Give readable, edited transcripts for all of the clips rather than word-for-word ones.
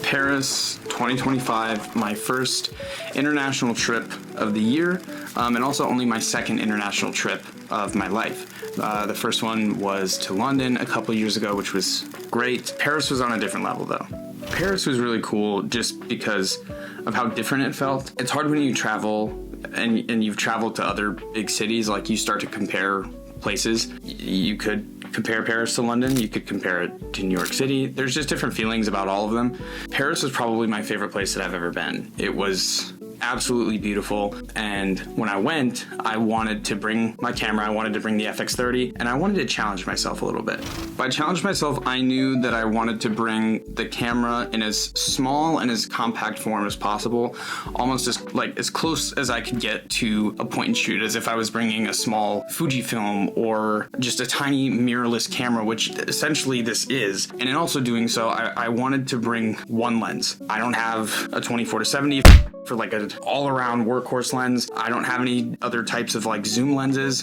Paris 2025, my first international trip of the year, and also only my second international trip of my life. The first one was to London a couple years ago, which was great. Paris was on a different level though. Paris was really cool just because of how different it felt. It's hard when you travel and you've traveled to other big cities, like you start to compare places. You could compare Paris to London, you could compare it to New York City. There's just different feelings about all of them. Paris was probably my favorite place that I've ever been. It was absolutely beautiful, and when I went, I wanted to bring my camera, I wanted to bring the FX30, and I wanted to challenge myself a little bit. By challenge myself, I knew that I wanted to bring the camera in as small and as compact form as possible, almost as close as I could get to a point and shoot, as if I was bringing a small Fujifilm or just a tiny mirrorless camera, which essentially this is. And in also doing so, I wanted to bring one lens. I don't have a 24-70 for like an all-around workhorse lens. I don't have any other types of like zoom lenses.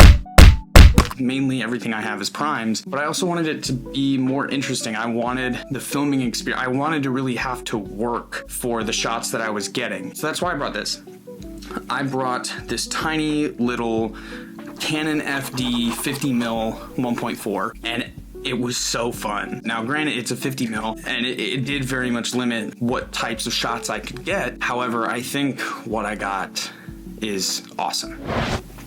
Mainly everything I have is primes, but I also wanted it to be more interesting. I wanted the filming experience. I wanted to really have to work for the shots that I was getting. So that's why I brought this. I brought this tiny little Canon FD 50mm f1.4, and it was so fun. Now, granted, it's a 50mm, and it did very much limit what types of shots I could get. However, I think what I got is awesome.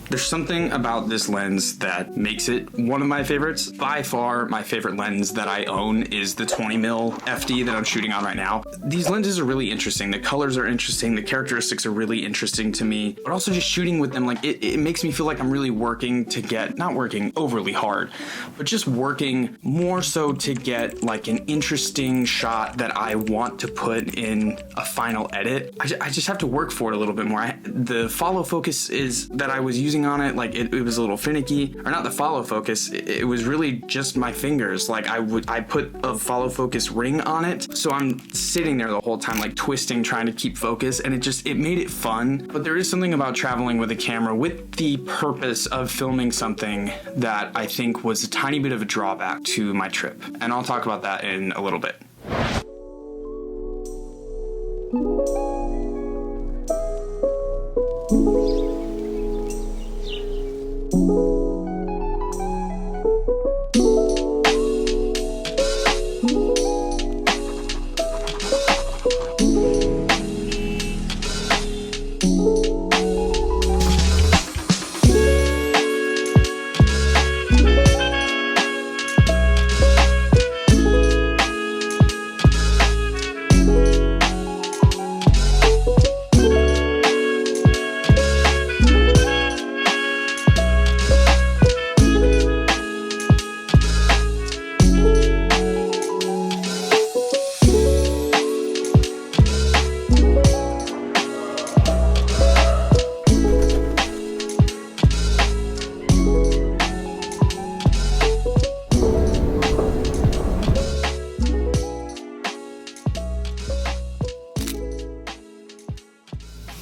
There's something about this lens that makes it one of my favorites. By far, my favorite lens that I own is the 20mm FD that I'm shooting on right now. These lenses are really interesting. The colors are interesting. The characteristics are really interesting to me. But also just shooting with them, like it makes me feel like I'm really working to get, not working overly hard, but just working more so to get like an interesting shot that I want to put in a final edit. I just have to work for it a little bit more. The follow focus is that I was using on it, like it was a little finicky, or not the follow focus, it was really just my fingers. Like I put a follow focus ring on it, so I'm sitting there the whole time like twisting, trying to keep focus, and it made it fun. But there is something about traveling with a camera with the purpose of filming something that I think was a tiny bit of a drawback to my trip, and I'll talk about that in a little bit.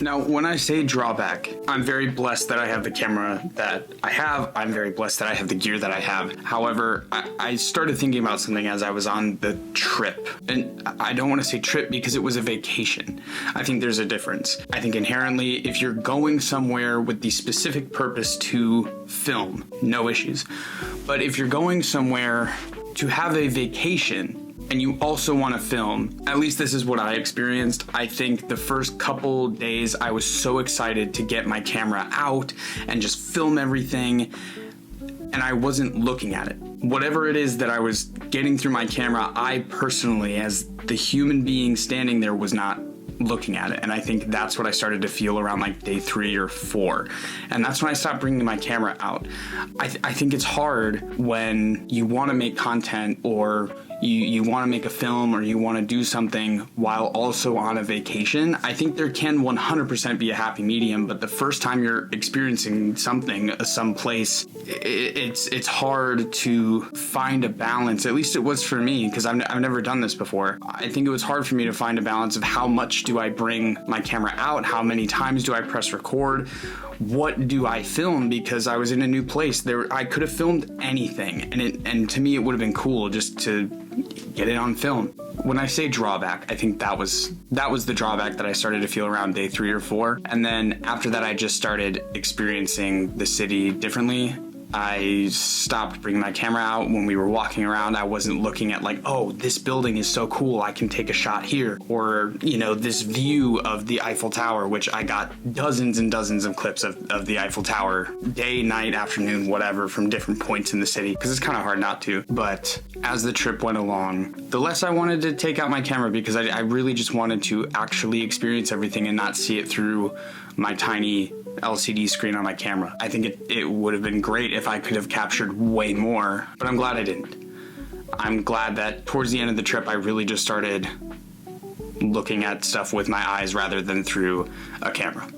Now, when I say drawback, I'm very blessed that I have the camera that I have. I'm very blessed that I have the gear that I have. However, I started thinking about something as I was on the trip. And I don't want to say trip because it was a vacation. I think there's a difference. I think inherently, if you're going somewhere with the specific purpose to film, no issues. But if you're going somewhere to have a vacation, and you also want to film, at least this is what I experienced. I think the first couple days I was so excited to get my camera out and just film everything, and I wasn't looking at it. Whatever it is that I was getting through my camera, I personally, as the human being standing there, was not looking at it. And I think that's what I started to feel around like day 3 or 4. And that's when I stopped bringing my camera out. I think it's hard when you want to make content, or you want to make a film, or you want to do something while also on a vacation. I think there can 100% be a happy medium, but the first time you're experiencing something, someplace, it's hard to find a balance. At least it was for me, because I've never done this before. I think it was hard for me to find a balance of how much do I bring my camera out, how many times do I press record, what do I film, because I was in a new place. I could have filmed anything, and to me it would have been cool just to get it on film. When I say drawback, I think that was the drawback that I started to feel around day 3 or 4. And then after that, I just started experiencing the city differently. I stopped bringing my camera out when we were walking around. I wasn't looking at like, oh, this building is so cool, I can take a shot here. Or, you know, this view of the Eiffel Tower, which I got dozens and dozens of clips of the Eiffel Tower, day, night, afternoon, whatever, from different points in the city, because it's kind of hard not to. But as the trip went along, the less I wanted to take out my camera, because I really just wanted to actually experience everything and not see it through my tiny LCD screen on my camera. I think it would have been great if I could have captured way more, but I'm glad I didn't. I'm glad that towards the end of the trip, I really just started looking at stuff with my eyes rather than through a camera.